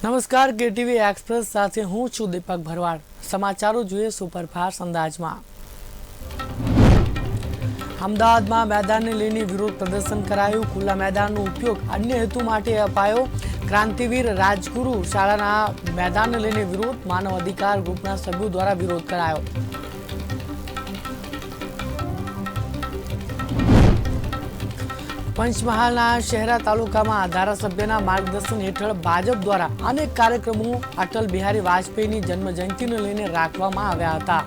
નમસ્કાર, KTV express સાથે હું છું દીપક ભરવાડ। સમાચારો જોઈએ સુપરફાસ્ટ અંદાજમાં। અમદાવાદમાં મેદાનને લઈને વિરોધ પ્રદર્શન કરાયું। ખુલ્લા મેદાનનો ઉપયોગ અન્ય હેતુ માટે અપાયો। ક્રાંતિવીર રાજગુરુ શાળાના મેદાનને લઈને વિરોધ। માનવ અધિકાર ગ્રુપના સભ્યો દ્વારા વિરોધ કરાયો। પંચમહાલના શહેરા તાલુકામાં ધારાસભ્યના માર્ગદર્શન હેઠળ ભાજપ દ્વારા અનેક કાર્યક્રમો અટલ બિહારી વાજપેયીની જન્મજયંતિને લઈને રાખવામાં આવ્યા હતા।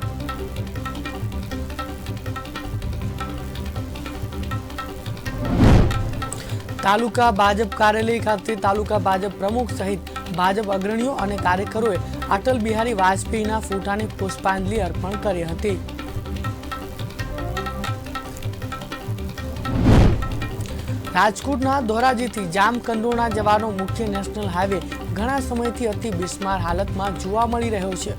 તાલુકા ભાજપ કાર્યાલય ખાતે તાલુકા ભાજપ પ્રમુખ સહિત ભાજપ અગ્રણીઓ અને કાર્યકરોએ અટલ બિહારી વાજપેયીના ફોટાને પુષ્પાંજલિ અર્પણ કરી હતી। રાજકોટના ધોરાજીથી જામકંડોરણા જવાનો મુખ્ય નેશનલ હાઈવે ઘણા સમયથી અતિ બિસ્માર હાલતમાં જોવા મળી રહ્યો છે।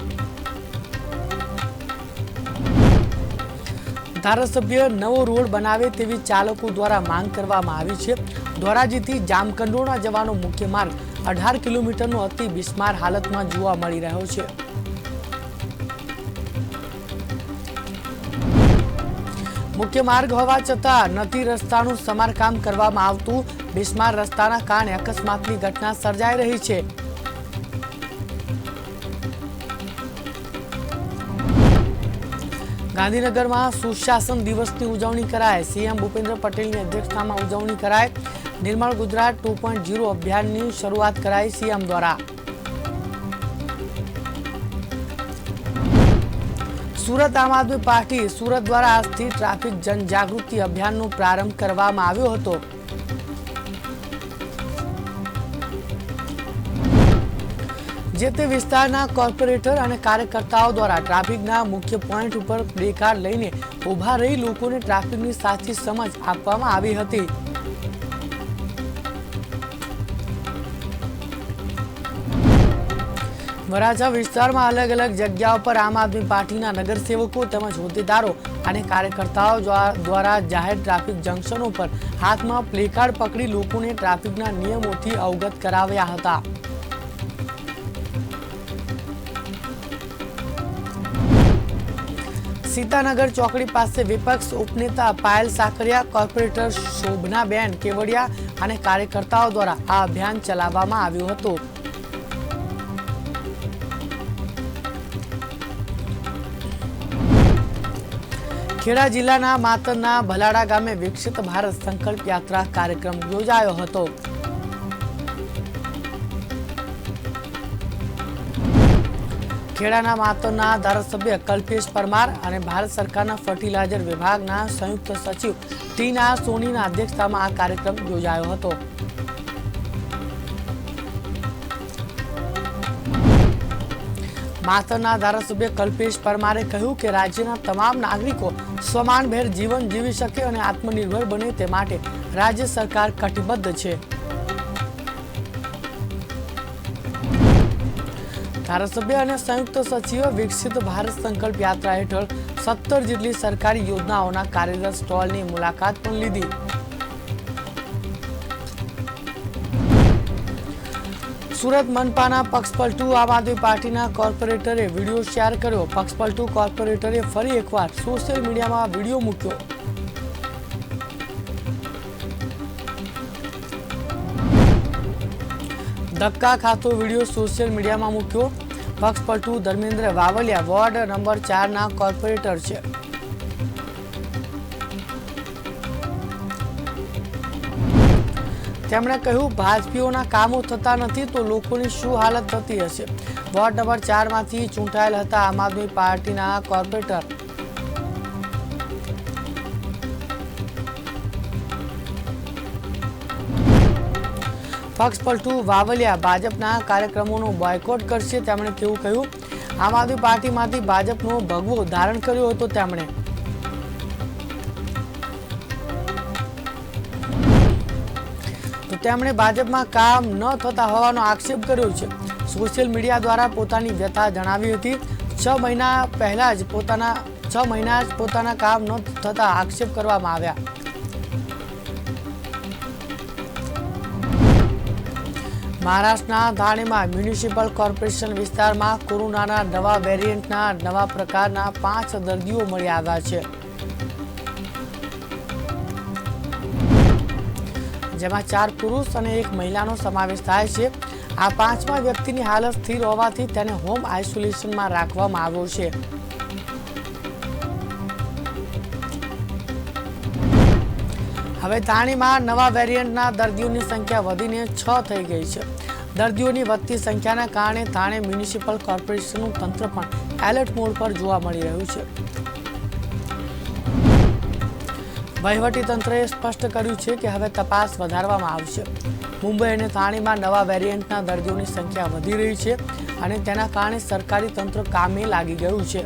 ધારાસભ્ય નવો રોડ બનાવે તેવી ચાલકો દ્વારા માંગ કરવામાં આવી છે। ધોરાજીથી જામકંડોરણા જવાનો મુખ્ય માર્ગ 18 કિલોમીટરનો અતિ બિસ્માર હાલતમાં જોવા મળી રહ્યો છે। મુખ્ય માર્ગ હોવા છતાં નથી રસ્તાનું સમારકામ કરવામાં આવતું। બિસ્માર રસ્તાના કારણે અકસ્માતની ઘટના સર્જાઈ રહી છે। ગાંધીનગરમાં સુશાસન દિવસની ઉજવણી કરાઈ। સીએમ ભૂપેન્દ્ર પટેલની અધ્યક્ષતામાં ઉજવણી કરાઈ। નિર્મળ ગુજરાત 2.0 અભિયાનની શરૂઆત કરાઈ સીએમ દ્વારા। સુરત આમ આદમી પાર્ટી સુરત દ્વારા આજથી ટ્રાફિક જનજાગૃતિ અભિયાનનો પ્રારંભ કરવામાં આવ્યો હતો। જે તે વિસ્તારના કોર્પોરેટર અને કાર્યકર્તાઓ દ્વારા ટ્રાફિકના મુખ્ય પોઈન્ટ ઉપર પ્લેકાર્ડ લઈને ઉભા રહી લોકોને ટ્રાફિકની સાચી સમજ આપવામાં આવી હતી। વરાછા વિસ્તારમાં અલગ અલગ જગ્યાઓ પર આમ આદમી પાર્ટીના નગરસેવકો તેમજ હોદ્દેદારો અને કાર્યકર્તાઓ દ્વારા જાહેર ટ્રાફિક જંકશનો પર હાથમાં પ્લેકાર્ડ પકડી લોકોને ટ્રાફિકના નિયમોથી અવગત કરાવ્યા હતા। સીતાનગર ચોકડી પાસે વિપક્ષ ઉપનેતા પાયલ સાકરિયા, કોર્પોરેટર શોભનાબેન કેવડિયા અને કાર્યકર્તાઓ દ્વારા આ અભિયાન ચલાવવામાં આવ્યું હતું। ખેડા જિલ્લાના માતરના ભલાડા ગામે વિકસિત ભારત સંકલ્પ યાત્રા કાર્યક્રમ યોજાયો હતો। ખેડાના માતરના ધારાસભ્ય કલ્પેશ પરમાર અને ભારત સરકારના ફર્ટિલાઇઝર વિભાગના સંયુક્ત સચિવ ટીના સોનીના અધ્યક્ષતામાં આ કાર્યક્રમ યોજાયો હતો। માતરના ધારાસભ્ય કલ્પેશ પરમારે કહ્યું કે રાજ્યના તમામ નાગરિકો સમાનભેર જીવન જીવી શકે અને આત્મનિર્ભર બને તે માટે રાજ્ય સરકાર કટિબદ્ધ છે। ધારાસભ્ય અને સંયુક્ત સચિવે વિકસિત ભારત સંકલ્પ યાત્રા હેઠળ 17 જેટલી સરકારી યોજનાઓના કાર્યરત સ્ટોલની મુલાકાત પણ લીધી। સુરત મનપાના પક્ષપલટુ આમ આદમી પાર્ટીના કોર્પોરેટરે વિડીયો શેર કર્યો। પક્ષપલટુ કોર્પોરેટરે ફરી એકવાર સોશિયલ મીડિયામાં વિડીયો મૂક્યો। ધક્કા ખાતો વિડીયો સોશિયલ મીડિયામાં મૂક્યો। પક્ષપલટુ ધર્મેન્દ્ર વાવલિયા વોર્ડ નંબર 4 ના કોર્પોરેટર છે। તેમણે કહ્યું, ભાજપીઓના કામો થતા નથી તો લોકોની શું હાલત થતી હશે। વોર્ડ નંબર 4 માંથી ચૂંટાયેલ હતા આમ આદમી પાર્ટીના કોર્પોરેટર। પક્ષપલટુ વાવલિયા ભાજપના કાર્યક્રમોનો બોયકોટ કરશે। તેમણે કેવું કહ્યું, આમ આદમી પાર્ટીમાંથી ભાજપનો ભગવો ધારણ કર્યો હતો તેમણે। તેમણે ભાજપમાં કામ ન થતા હોવાનો આક્ષેપ કર્યો છે। સોશિયલ મીડિયા દ્વારા પોતાની વ્યથા જણાવી હતી। 6 મહિના જ પોતાના કામ ન થતા આક્ષેપ કરવામાં આવ્યા। મહારાષ્ટ્રના ધાણેમાં મ્યુનિસિપલ કોર્પોરેશન વિસ્તારમાં કોરોનાના નવા વેરિયન્ટના નવા પ્રકારના 5 દર્દીઓ મળી આવ્યા છે, જેમાં 4 પુરુષ અને 1 મહિલાનો સમાવેશ થાય છે. આ 5મા વ્યક્તિની હાલત સ્થિર હોવાથી તેને હોમ આઇસોલેશનમાં રાખવામાં આવ્યો છે. હવે ધાણીમાં નવા વેરિયન્ટના દર્દીઓની સંખ્યા વધીને 6 થઈ ગઈ છે. દર્દીઓની વધતી સંખ્યાના કારણે ધાણે મ્યુનિસિપલ કોર્પોરેશનનું તંત્ર પણ એલર્ટ મોડ પર જોવા મળી રહ્યું છે. વહીવટીતંત્રએ સ્પષ્ટ કર્યું છે કે હવે તપાસ વધારવામાં આવશે. મુંબઈ અને ધાણીમાં નવા વેરિયન્ટના દર્દીઓની સંખ્યા વધી રહી છે અને તેના કારણે સરકારી તંત્ર કામે લાગી ગયું છે.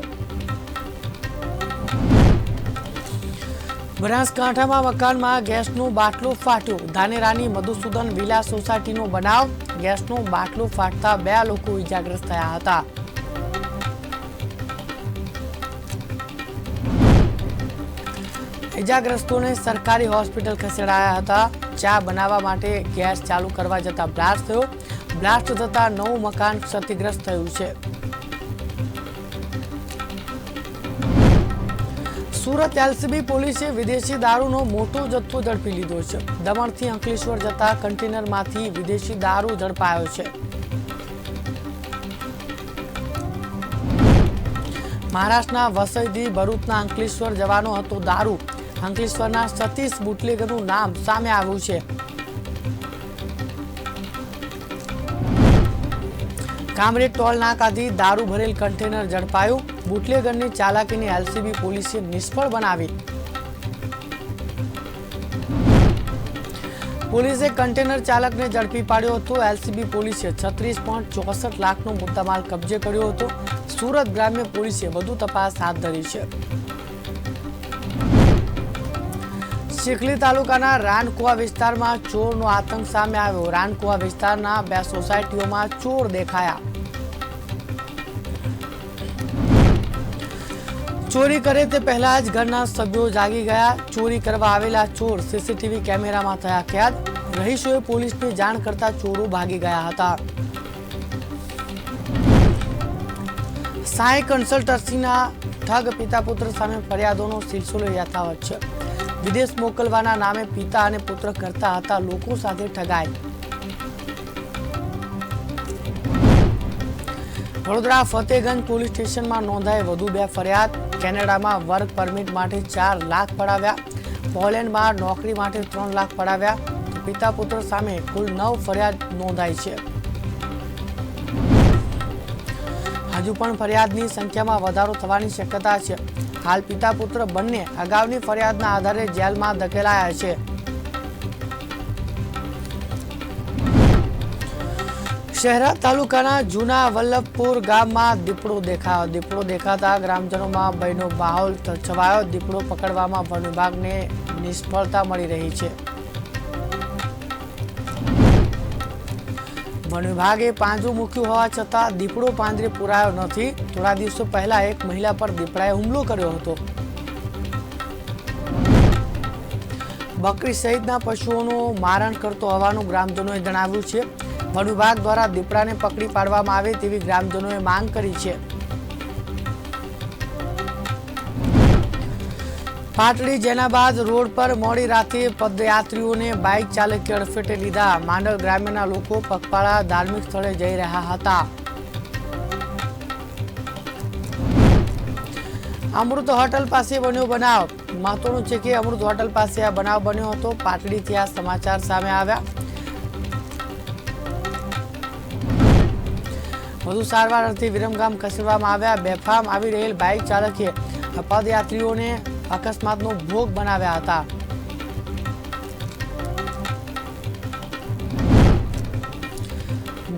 બનાસકાંઠામાં મકાનમાં ગેસનો બાટલો ફાટ્યો. ધાનેરાની મધુસૂદન વિલા સોસાયટીનો બનાવ. ગેસનો બાટલો ફાટતા 2 લોકો ઈજાગ્રસ્ત થયા હતા. ઈજાગ્રસ્તોને સરકારી હોસ્પિટલ ખસેડાયા હતા. ચા બનાવવા માટે ગેસ ચાલુ કરવા જતા બ્લાસ્ટ થયો. બ્લાસ્ટ થતા 9 મકાન ક્ષતિગ્રસ્ત થયું છે. સુરત એલસીબી પોલીસે વિદેશી દારૂનો મોટો જથ્થો ઝડપી લીધો છે. દમણથી અંકલેશ્વર જતા કન્ટેનરમાંથી વિદેશી દારૂ ઝડપાયો છે. મહારાષ્ટ્રના વસઈથી ભરૂચના અંકલેશ્વર જવાનો હતો દારૂ. અંકલેશ્વરના સતીશ બુટલેગરનું નામ સામે આવ્યું છે. કામરેજ ટોલ નાકાથી દારૂ ભરેલ કન્ટેનર ઝડપાયું. બુટલેગરની ચાલાકીને એલસીબી પોલીસે નિષ્ફળ બનાવી. પોલીસે કન્ટેનર ચાલકને ઝડપી પાડ્યો હતો. એલસીબી પોલીસે 36.64 લાખનો મુદ્દામાલ કબજે કર્યો હતો. સુરત ગ્રામ્ય પોલીસે વધુ તપાસ હાથ ધરી છે. ચીખલી તાલુકાના રાનકુવા વિસ્તારમાં ચોરનો આતંક સામે આવ્યો. રાનકુવા વિસ્તારના 2 સોસાયટીઓમાં ચોર દેખાયા. ચોરી કરે તે પહેલા જ ઘરના સભ્યો જાગી ગયા. ચોરી કરવા આવેલા ચોર સીસીટીવી કેમેરામાં થયા કેદ. રહીશોએ પોલીસને જાણ કરતા ચોરો ભાગી ગયા હતા. સાંઈ કન્સલ્ટન્સીના ઠગ પિતા પુત્ર સામે ફરિયાદોનો સિલસિલો યથાવત છે. વિદેશ મોકલવાના નામે પિતા અને પુત્ર કરતા હતા લોકો સાથે ઠગાઈ. વડોદરા ફતેગંજ પોલીસ સ્ટેશનમાં નોંધાઈ વધુ 2 ફરિયાદ. કેનેડામાં વર્ક પરમિટ માટે 4 લાખ પડાવ્યા. પોલેન્ડમાં નોકરી માટે 3 લાખ પડાવ્યા. પિતા પુત્ર સામે કુલ 9 ફરિયાદ નોંધાઈ છે. હજુ પણ ફરિયાદની સંખ્યામાં વધારો થવાની શક્યતા છે. હાલ પિતા પુત્ર બંને અગાઉની ફરિયાદના આધારે જેલમાં ધકેલાયા છે. શહેરા તાલુકાના જૂના વલ્લભપુર ગામમાં દીપડો દેખાયો. દીપડો દેખાતા ગ્રામજનોમાં ભયનો માહોલ છવાયો. દીપડો પકડવામાં વન વિભાગને નિષ્ફળતા મળી રહી છે. વન વિભાગે પાંજરું મૂક્યું હોવા છતાં દીપડો પાંજરે પુરાયો નથી. થોડા દિવસો પહેલા એક મહિલા પર દીપડાએ હુમલો કર્યો હતો. બકરી સહિતના પશુઓનું મારણ કરતો હોવાનું ગ્રામજનોએ જણાવ્યું છે. વન વિભાગ દ્વારા દીપડાને પકડી પાડવામાં આવે તેવી ગ્રામજનોએ માંગ કરી છે. પાટડી જેનાબાદ રોડ પર મોડી રાતે પદયાત્રીઓને બાઇક ચાલકે અડફેટે લીધા. માંડલ ગ્રામ્યના લોકો પગપાળા ધાર્મિક સ્થળે જઈ રહ્યા હતા. અમૃત હોટલ પાસે બન્યો બનાવ. મહત્વનું છે કે અમૃત હોટલ પાસે આ બનાવ બન્યો હતો. પાટડીથી આ સમાચાર સામે આવ્યા. વધુ સારવાર અર્થે વિરમગામ ખસેડવામાં આવ્યા. બેફામ આવી રહેલ બાઇક ચાલકે પદયાત્રીઓને અકસ્માતનો ભોગ બનાવ્યા હતા.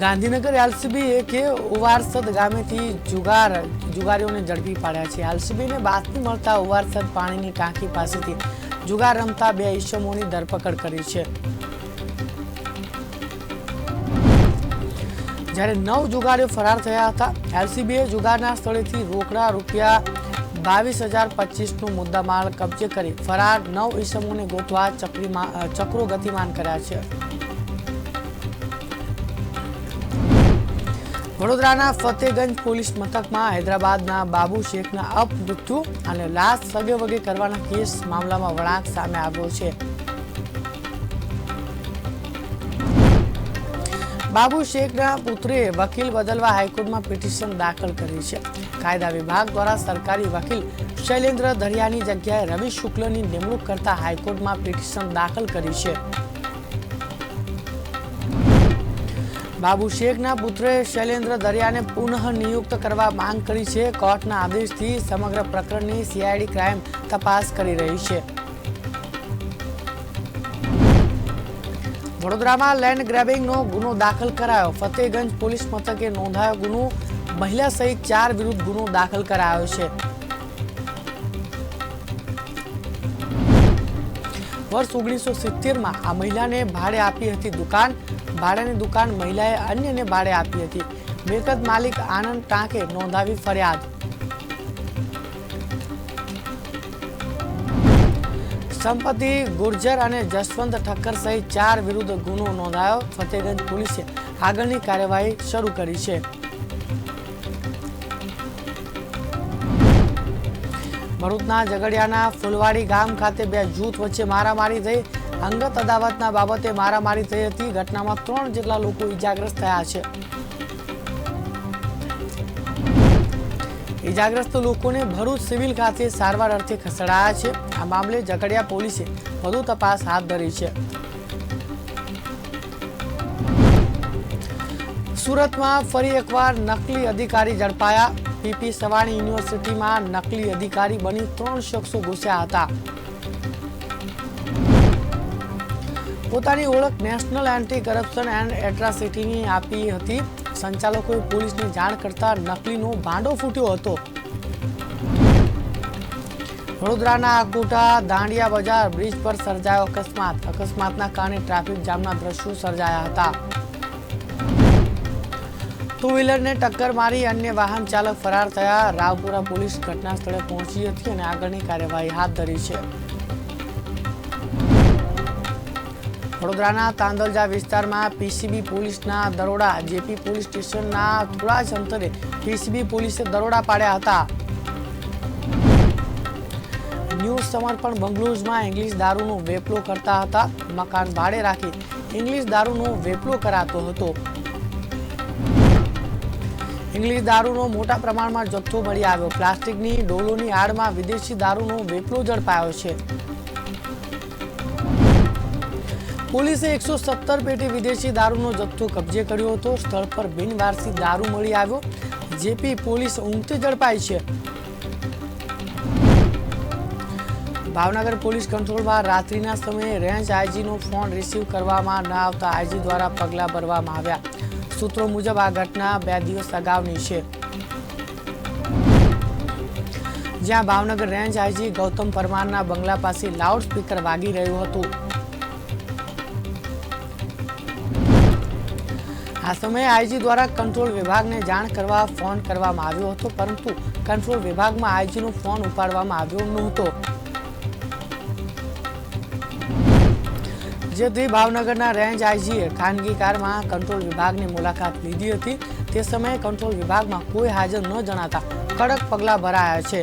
ગાંધીનગર એલસીબીએ કે ઉવારસદ ગામેથી જુગારીઓને ઝડપી પાડ્યા છે. એલસીબીને બાતમી મળતા ઉવારસદ પાણીની ટાંકી પાસેથી જુગાર રમતા 2 ઈસમોની ધરપકડ કરી છે. જ્યારે 9 જુગારીઓ ફરાર થયા હતા. એલસીબીએ જુગારના સ્થળેથી રોકડા રૂપિયા 22,025નો મુદ્દામાલ કબજે કરી ફરાર 9 ઈસમોને ગોતવા ચક્રો ગતિમાન કર્યા છે. વડોદરાના ફતેગંજ પોલીસ મથકમાં હૈદરાબાદના બાબુ શેખના અપમૃત્યુ અને લાશ સગેવગે કરવાના કેસ મામલામાં વળાંક સામે આવ્યો છે. બાબુ શેખના પુત્રે વકીલ બદલવા હાઈકોર્ટમાં પિટિશન દાખલ કરી છે. કાયદા વિભાગ દ્વારા સરકારી વકીલ શૈલેન્દ્ર દરિયાની જગ્યાએ રવિ શુક્લની નિમણૂક કરતા હાઈકોર્ટમાં પિટિશન દાખલ કરી છે. બાબુ શેખના પુત્રે શૈલેન્દ્ર દરિયાને પુનઃ નિયુક્ત કરવા માંગ કરી છે. કોર્ટના આદેશથી સમગ્ર પ્રકરણની સીઆઈડી ક્રાઇમ તપાસ કરી રહી છે. વડોદરામાં લેન્ડ ગ્રેબિંગનો ગુનો દાખલ કરાયો. ફતેગંજ પોલીસ મથકે નોંધાયો ગુનો. મહિલા સહિત 4 વિરુદ્ધ ગુનો દાખલ કરાયો છે. વર્ષ 1970માં આ મહિલાને ભાડે આપી હતી દુકાન. ભાડાની દુકાન મહિલાએ અન્યને ભાડે આપી હતી. મિલકત માલિક આનંદ ટાંકે નોંધાવી ફરિયાદ. સંપત્તિ ગુર્જર અને જસવંત ઠક્કર સહિત 4 વિરુદ્ધ ગુનો નોંધાયો. ફતેગંજ પોલીસે આગળની કાર્યવાહી શરૂ કરી છે. ભરૂચના ઝઘડિયાના ફુલવાડી ગામ ખાતે 2 જૂથ વચ્ચે મારામારી થઈ. અંગત અદાવતના બાબતે મારામારી થઈ હતી. ઘટનામાં 3 જેટલા લોકો ઈજાગ્રસ્ત થયા છે. ઈજાગ્રસ્ત લોકોને ભરૂચ સિવિલ ખાતે સારવાર અર્થે ખસેડાયા છે. આ મામલે ઝઘડિયા પોલીસે વધુ તપાસ હાથ ધરી છે. સુરતમાં ફરી એકવાર નકલી અધિકારી ઝડપાયા. પીપી સવાણી યુનિવર્સિટીમાં નકલી અધિકારી બની 3 શખ્સો ઘૂસ્યા હતા. પોતાની ઓળખ નેશનલ એન્ટી કરપ્શન એન્ડ એટ્રોસિટીની આપી હતી. સંચાલકોએ પોલીસને જાણ કરતા નકલીનો ભાંડો ફૂટ્યો હતો. વડોદરાના આકોટા દાંડિયા બજાર બ્રિજ પર સર્જાયો અકસ્માત. અકસ્માતના કારણે ટ્રાફિક જામના દ્રશ્યો સર્જાયા હતા. ટુ વ્હીલરને ટક્કર મારી અન્ય વાહન ચાલક ફરાર થયા. રાવપુરા પોલીસ ઘટના સ્થળે પહોંચી હતી અને આગળની કાર્યવાહી હાથ ધરી છે. વડોદરાના તાંદલજા વિસ્તારમાં પીસીબી પોલીસના દરોડા. જેપી પોલીસ સ્ટેશનના થોડા જ અંતરે પીસીબી પોલીસે દરોડા પાડ્યા હતા. ન્યૂ સમર્પણ બંગલોઝમાં ઇંગ્લિશ દારૂનો વેપલો કરતા હતા. મકાન ભાડે રાખી ઇંગ્લિશ દારૂનો વેપલો કરાતો હતો. ઇંગ્લિશ દારૂનો મોટા પ્રમાણમાં જથ્થો મળી આવ્યો. પ્લાસ્ટિકની ડોલોની આડમાં વિદેશી દારૂનો વેપલો ઝડપાયો છે. પોલીસે 117 પેટી વિદેશી દારૂનો જથ્થો કબજે કર્યો હતો. સ્થળ પર બિનવારસી દારૂ મળી આવ્યો. જેપી પોલીસ ઊંઘતી ઝડપાઈ છે. ભાવનગર પોલીસ કંટ્રોલમાં રાત્રિના સમયે રેન્જ આઈજીનો ફોન રિસીવ કરવામાં ન આવતા આઈજી દ્વારા પગલાં ભરવામાં આવ્યા. સૂત્રો મુજબ આ ઘટના 2 દિવસ અગાઉની છે, જ્યાં ભાવનગર રેન્જ આઈજી ગૌતમ પરમારના બંગલા પાસે લાઉડ સ્પીકર વાગી રહ્યું હતું. આ સમયે આઈજી દ્વારા કંટ્રોલ વિભાગને જાણ કરવા ફોન કરવામાં આવ્યો હતો, પરંતુ કંટ્રોલ વિભાગમાં આઈજીનો ફોન ઉપાડવામાં આવ્યો નહોતો. જેથી ભાવનગરના રેન્જ આઈજીએ ખાનગી કારમાં કંટ્રોલ વિભાગની મુલાકાત લીધી હતી. તે સમયે કંટ્રોલ વિભાગમાં કોઈ હાજર ન જણાતા કડક પગલાં ભરાયા છે.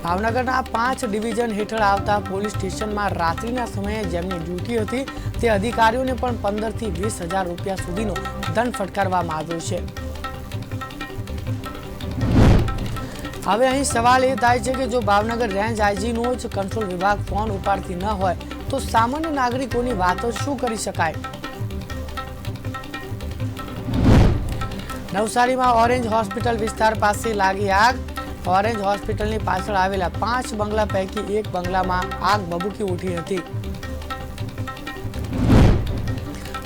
ભાવનગરના 5 ડિવિઝન હેઠળ આવતા પોલીસ સ્ટેશનમાં રાત્રિના સમયે જેમની ડ્યુટી હતી તે અધિકારીઓને પણ 15 થી 20,000 રૂપિયા સુધીનો દંડ ફટકારવામાં આવ્યો છે. હવે અહીં સવાલ એ થાય છે કે જો ભાવનગર રેન્જ આઈજીનો જ કંટ્રોલ વિભાગ ફોન ઉપાડતી ન હોય તો સામાન્ય નાગરિકોની વાતો શું કરી શકાય? નવસારીમાં ઓરેન્જ હોસ્પિટલ વિસ્તાર પાસે લાગી આગ. ઓરેન્જ હોસ્પિટલની પાછળ આવેલા 5 બંગલા પૈકી એક બંગલામાં આગ ભભૂકી ઉઠી હતી.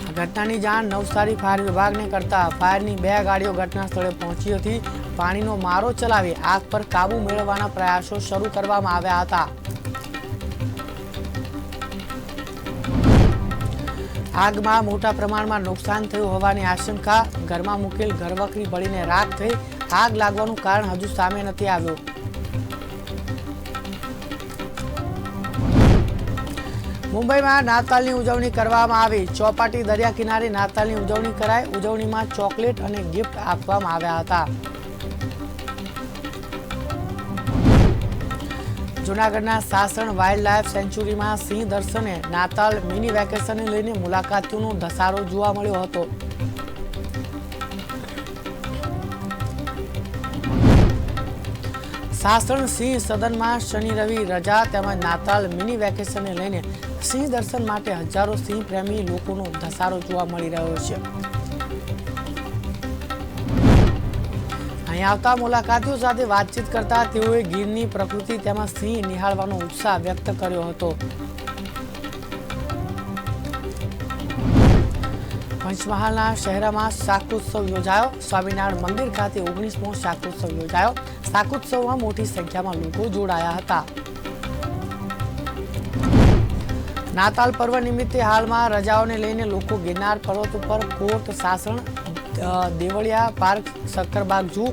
આ ઘટનાની જાણ નવસારી ફાયર વિભાગને કરતા ફાયરની 2 ગાડીઓ ઘટના સ્થળે પહોંચી હતી. પાણીનો મારો ચલાવી આગ પર કાબુ મેળવવાના પ્રયાસો શરૂ કરવામાં આવ્યા હતા. આગમાં મોટા પ્રમાણમાં નુકસાન થયું હોવાની આશંકા. ઘરમાં મૂકેલ ઘરવખરી બળીને રાખ થઈ. આગ લાગવાનું કારણ હજુ સામે નથી આવ્યું. મુંબઈમાં નાતાલની ઉજવણી કરવામાં આવી. ચોપાટી દરિયા કિનારે નાતાલની ઉજવણી કરાઈ. ઉજવણીમાં ચોકલેટ અને ગિફ્ટ આપવામાં આવ્યા હતા. જૂનાગઢના સાસણ વાઇલ્ડ લાઇફ સેન્ચ્યુરીમાં સિંહ દર્શને નાતાલ મિની વેકેશનને લઈને મુલાકાતીઓનો ધસારો જોવા મળ્યો હતો. સાસણ સિંહ સદનમાં શનિ રવિ રજા તેમજ નાતાલ મિની વેકેશનને લઈને સિંહ દર્શન માટે હજારો સિંહ પ્રેમી લોકોનો ધસારો જોવા મળી રહ્યો છે. અહીં આવતા મુલાકાતીઓ સાથે વાતચીત કરતા તેઓએ ગીરની પ્રકૃતિ તેમજ સિંહ નિહાળવાનો ઉત્સાહ વ્યક્ત કર્યો હતો. પંચમહાલના શહેરમાં શાકોત્સવ યોજાયો. સ્વામિનારાયણ મંદિર ખાતે 19મો શાકોત્સવ યોજાયો. શાકોત્સવમાં મોટી સંખ્યામાં લોકો જોડાયા હતા. નાતાલ પર્વ નિમિત્તે હાલમાં રજાઓને લઈને લોકો ગિરનાર પર્વત Uparkot, Sasan, Devaliya park, Sakkarbaug zoo,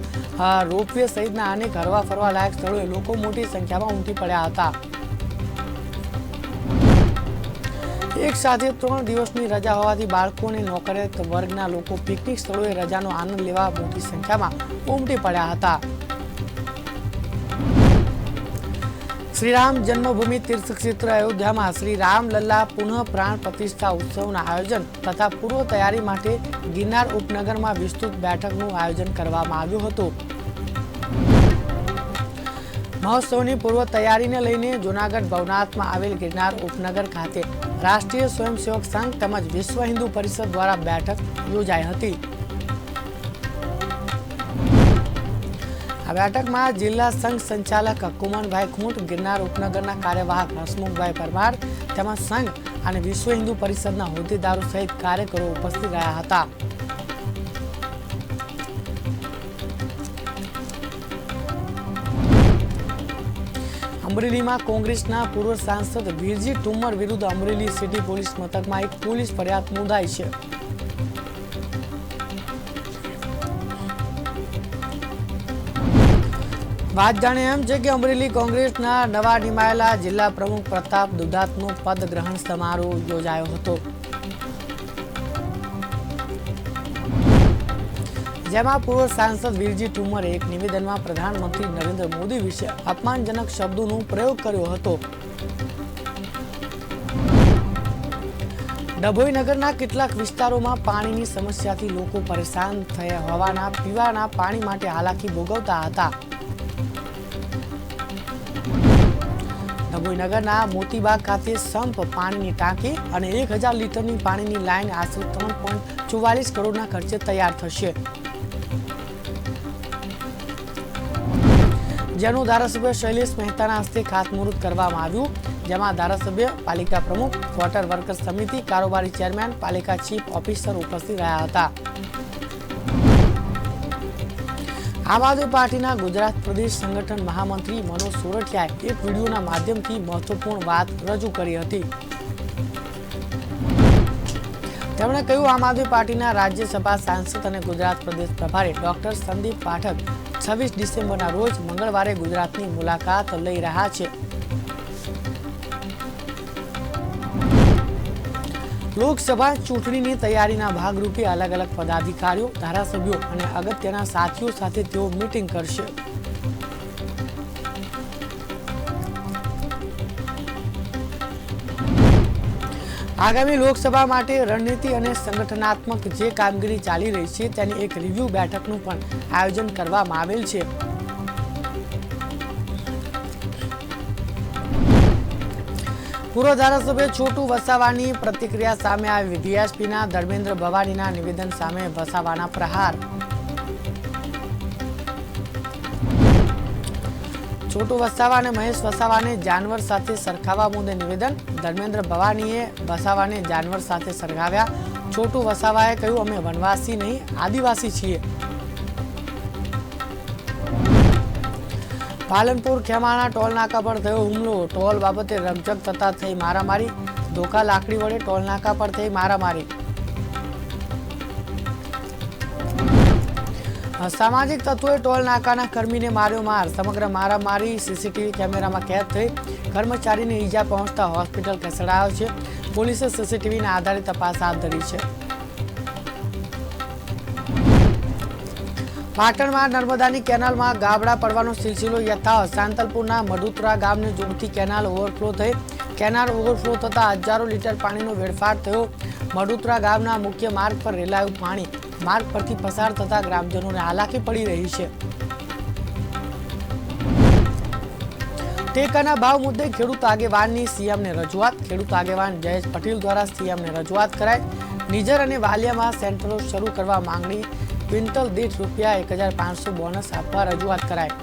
ropeway સહિતના અનેક હરવા ફરવા લાયક સ્થળોએ લોકો મોટી સંખ્યામાં ઉમટી પડ્યા હતા. એક સાથે 3 દિવસની રજા હોવાથી બાળકો અને નોકરિયાત વર્ગના લોકો પિકનિક સ્થળોએ રજાનો આનંદ લેવા મોટી સંખ્યામાં ઉમટી પડ્યા હતા. શ્રી રામ જન્મભૂમિ તીર્થક્ષેત્ર અયોધ્યામાં શ્રી રામલલ્લા પુનઃ પ્રાણ પ્રતિષ્ઠા ઉત્સવના આયોજન તથા પૂર્વ તૈયારી માટે ગિરનાર ઉપનગરમાં વિસ્તૃત બેઠકનું આયોજન કરવામાં આવ્યું હતું. મહોત્સવની પૂર્વ તૈયારીને લઈને જૂનાગઢ ભવનાથમાં આવેલ ગિરનાર ઉપનગર ખાતે રાષ્ટ્રીય સ્વયંસેવક સંઘ તેમજ વિશ્વ હિન્દુ પરિષદ દ્વારા બેઠક યોજાઈ હતી. આ બેઠકમાં જિલ્લા સંઘ સંચાલક કુમનભાઈ ખૂંટ, ગિરનાર ઉપનગરના કાર્યવાહક હસમુખભાઈ પરમાર તેમજ સંઘ અને વિશ્વ હિન્દુ પરિષદના હોદ્દેદારો સહિત કાર્યકરો ઉપસ્થિત રહ્યા હતા. અમરેલીમાં કોંગ્રેસના પૂર્વ સાંસદ વીરજી ઠુમ્મર વિરુદ્ધ અમરેલી સિટી પોલીસ મથકમાં એક પોલીસ ફરિયાદ નોંધાઈ છે. વાત જાણે એમ છે કે અમરેલી કોંગ્રેસના નવા નિમાયેલા જિલ્લા પ્રમુખ પ્રતાપ દુધાતનો પદ ગ્રહણ સમારોહ યોજાયો હતો. જેમાં પૂર્વ સાંસદ વીરજી ઠુમ્મરે એક નિવેદનમાં પ્રધાનમંત્રી નરેન્દ્ર મોદી વિશે અપમાનજનક શબ્દોનો પ્રયોગ કર્યો હતો. ડભોઈ નગરના કેટલાક વિસ્તારોમાં પાણીની સમસ્યાથી લોકો પરેશાન થયા હોવાના પીવાના પાણી માટે હાલાકી ભોગવતા હતા. ડભોઈ નગરના મોતીબાગ ખાતે સંપ પાણીની ટાંકી અને 1000 લીટરની પાણીની લાઈન આશરે 3.44 કરોડના ખર્ચે તૈયાર થશે. જેનું ધારાસભ્ય શૈલેષ મહેતાના હસ્તે ખાતમુહૂર્ત કરવામાં આવ્યું. જેમાં ધારાસભ્ય, પાલિકા પ્રમુખ, વોટર વર્કર્સ સમિતિ, કારોબારી ચેરમેન, પાલિકા ચીફ ઓફિસર ઉપસ્થિત રહ્યા હતા. આમ આદમી પાર્ટીના ગુજરાત પ્રદેશ સંગઠન મહામંત્રી મનોજ સોરઠિયાએ એક વિડીયોના માધ્યમથી મહત્વપૂર્ણ વાત રજૂ કરી હતી. તેમણે કહ્યું, આમ આદમી પાર્ટીના રાજ્યસભા સાંસદ અને ગુજરાત પ્રદેશ પ્રભારી ડોક્ટર સંદીપ પાઠક 26 ડિસેમ્બરના રોજ મંગળવારે ગુજરાતની મુલાકાત લઈ રહ્યા છે. લોકસભા ચૂંટણીની તૈયારીના ભાગરૂપે અલગ અલગ પદાધિકારીઓ, ધારાસભ્યો અને અગત્યના સાથીઓ સાથે તેઓ મીટિંગ કરશે. આગામી લોકસભા માટે રણનીતિ અને સંગઠનાત્મક જે કામગીરી ચાલી રહી છે તેની એક રિવ્યુ બેઠકનું પણ આયોજન કરવામાં આવેલ છે. પૂર્વ ધારાસભ્ય છોટુ વસાવાની પ્રતિક્રિયા સામે આવી. ડીએસપીના ધર્મેન્દ્ર ભવાનીના નિવેદન સામે વસાવાના પ્રહાર. છોટુ વસાવા અને મહેશ વસાવાને જાનવર સાથે સરખાવવા મુદ્દે નિવેદન. ધર્મેન્દ્ર ભવાનીએ વસાવાને જાનવર સાથે સરખાવ્યા. છોટુ વસાવાએ કહ્યું, અમે વનવાસી નહીં આદિવાસી છીએ. પાલનપુર ખેમાણા ટોલ નાકા પર થયો હુમલો. ટોલ બાબતે રકઝક થતા થઈ મારામારી. ધોકા લાકડી વડે ટોલ નાકા પર થઈ મારામારી. સામાજિક તત્વોએ ટોલ નાકાના કર્મીને માર્યો માર. સમગ્ર મારામારી સીસીટીવી કેમેરામાં કેદ થઈ. કર્મચારીને ઈજા પહોંચતા હોસ્પિટલ ખસેડાયો છે. પોલીસે સીસીટીવીના આધારે તપાસ હાથ ધરી છે. પાટણમાં નર્મદાની કેનાલમાં ગાબડા પડવાનો સિલસિલો યથાવત. સાંતલપુરના મઢુતરા ગામને જોડતી કેનાલ ઓવરફ્લો થઈ. કેનાલ ઓવરફ્લો થતાં હજારો લીટર પાણીનો વેડફાટ થયો. મઢુતરા ગામના મુખ્ય માર્ગ પર રેલાયું પાણી. માર્ગ પરથી પસાર થતા ગ્રામજનોને હાલાકી પડી રહી છે. ટેકાના ભાવ મુદ્દે ખેડૂત આગેવાનની સીએમને રજૂઆત. ખેડૂત આગેવાન જયેશ પટેલ દ્વારા સીએમને રજૂઆત કરાઈ. નિઝર અને વાલિયામાં સેન્ટરો શરૂ કરવા માંગણી. ક્વિન્ટલ દીઠ ₹1,500 બોનસ આપવા રજૂઆત કરાઈ.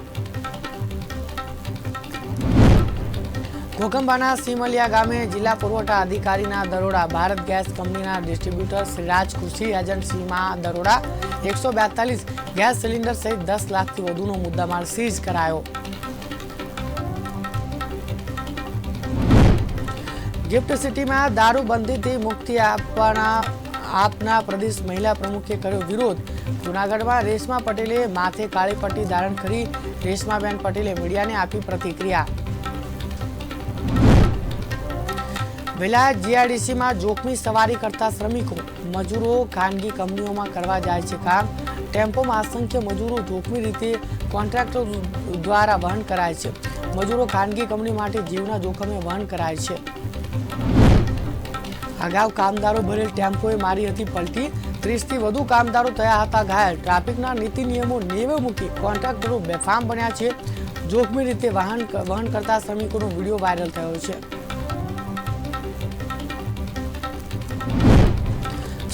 ઘોઘંબાના સિમલિયા ગામે જિલ્લા પુરવઠા અધિકારીના દરોડા. ભારત ગેસ કંપનીના ડિસ્ટ્રીબ્યુટર શ્રીરાજ કૃષિ એજન્સીમાં દરોડા. 142 ગેસ સિલિન્ડર સહિત 10 લાખથી વધુનો મુદ્દામાલ સીઝ કરાયો. ગિફ્ટ સિટીમાં દારૂબંધીથી મુક્તિ આપના પ્રદેશ મહિલા પ્રમુખે કર્યો વિરોધ. જૂનાગઢમાં રેશમા પટેલે માથે કાળી પટ્ટી ધારણ કરી. રેશમાબેન પટેલે મીડિયાને આપી પ્રતિક્રિયા. વિલાયત જીઆઈડીસીમાં જોખમી સવારી કરતા શ્રમિકો. મજૂરો ખાનગી કંપનીઓમાં કરવા જાય છે કામ. ટેમ્પોમાં અસંખ્ય મજૂરો જોખમી રીતે કોન્ટ્રાક્ટર દ્વારા વહન કરાય છે. મજૂરો ખાનગી કંપની માટે જીવના જોખમે વહન કરાય છે. અગાઉ કામદારો ભરેલ ટેમ્પોએ મારી હતી પલટી. 30થી વધુ કામદારો થયા હતા ઘાયલ. ટ્રાફિકના નીતિ નિયમો નેવે મૂકી કોન્ટ્રાક્ટરો બેફામ બન્યા છે. જોખમી રીતે વહન કરતા શ્રમિકોનો વિડીયો વાયરલ થયો છે.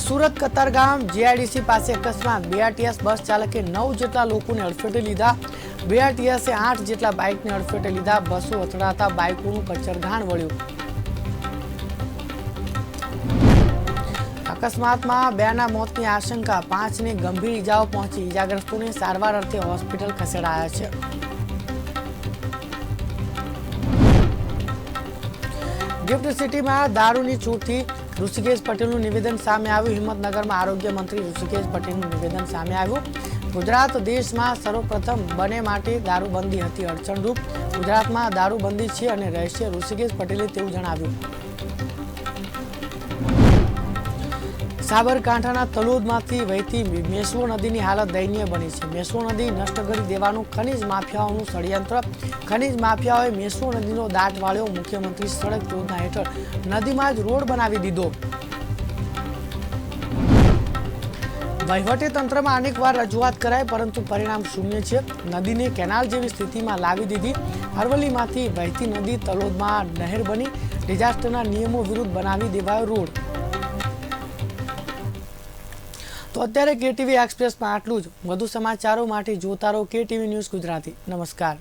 સુરત કતારગામ જીઆઈડીસી પાસે અકસ્માત. બીઆરટીએસ બસ ચાલકે 9 જેટલા લોકોને અડફેટે લીધા. બીઆરટીએસે 8 જેટલા બાઇકને અડફેટે લીધા. બસો અથડાતા બાઇકોનું કચરઘાણ વળ્યું. અકસ્માતમાં 2ના મોતની આશંકા. 5ને ગંભીર ઈજાઓ પહોંચી. ઈજાગ્રસ્તોને સારવાર અર્થે હોસ્પિટલ ખસેડાયા છે. ગિફ્ટ સિટીમાં દારૂની છૂટથી ઋષિકેશ પટેલનું નિવેદન સામે આવ્યું. હિંમતનગરમાં આરોગ્ય મંત્રી ઋષિકેશ પટેલનું નિવેદન સામે આવ્યું. ગુજરાત દેશમાં સર્વપ્રથમ બને માટે દારૂબંધી હતી અડચણરૂપ. ગુજરાતમાં દારૂબંધી છે અને રહેશે. ઋષિકેશ પટેલે તેવું જણાવ્યું. સાબરકાંઠાના તલોદમાંથી વહેતી મેશ્વો નદીની હાલત દયનીય બની છે. મેશ્વો નદી નષ્ટ કરી દેવાનું ખનીજ માફિયાઓનું ષડયંત્ર. ખનીજ માફિયાઓએ મેશ્વો નદીનો દાટ વાળ્યો. મુખ્યમંત્રી સડક યોજના હેઠળ નદીમાં જ રોડ બનાવી દીધો. વહીવટી તંત્રમાં અનેકવાર રજૂઆત કરાઈ પરંતુ પરિણામ શૂન્ય છે. નદીને કેનાલ જેવી સ્થિતિમાં લાવી દીધી. અરવલ્લીમાંથી વહેતી નદી તલોદમાં નહેર બની. ડિઝાસ્ટરના નિયમો વિરુદ્ધ બનાવી દેવાયો રોડ. તો અત્યારે કેટીવી એક્સપ્રેસમાં આટલું જ. વધુ સમાચારો માટે જોતા રહો કેટીવી ન્યૂઝ ગુજરાતી. નમસ્કાર.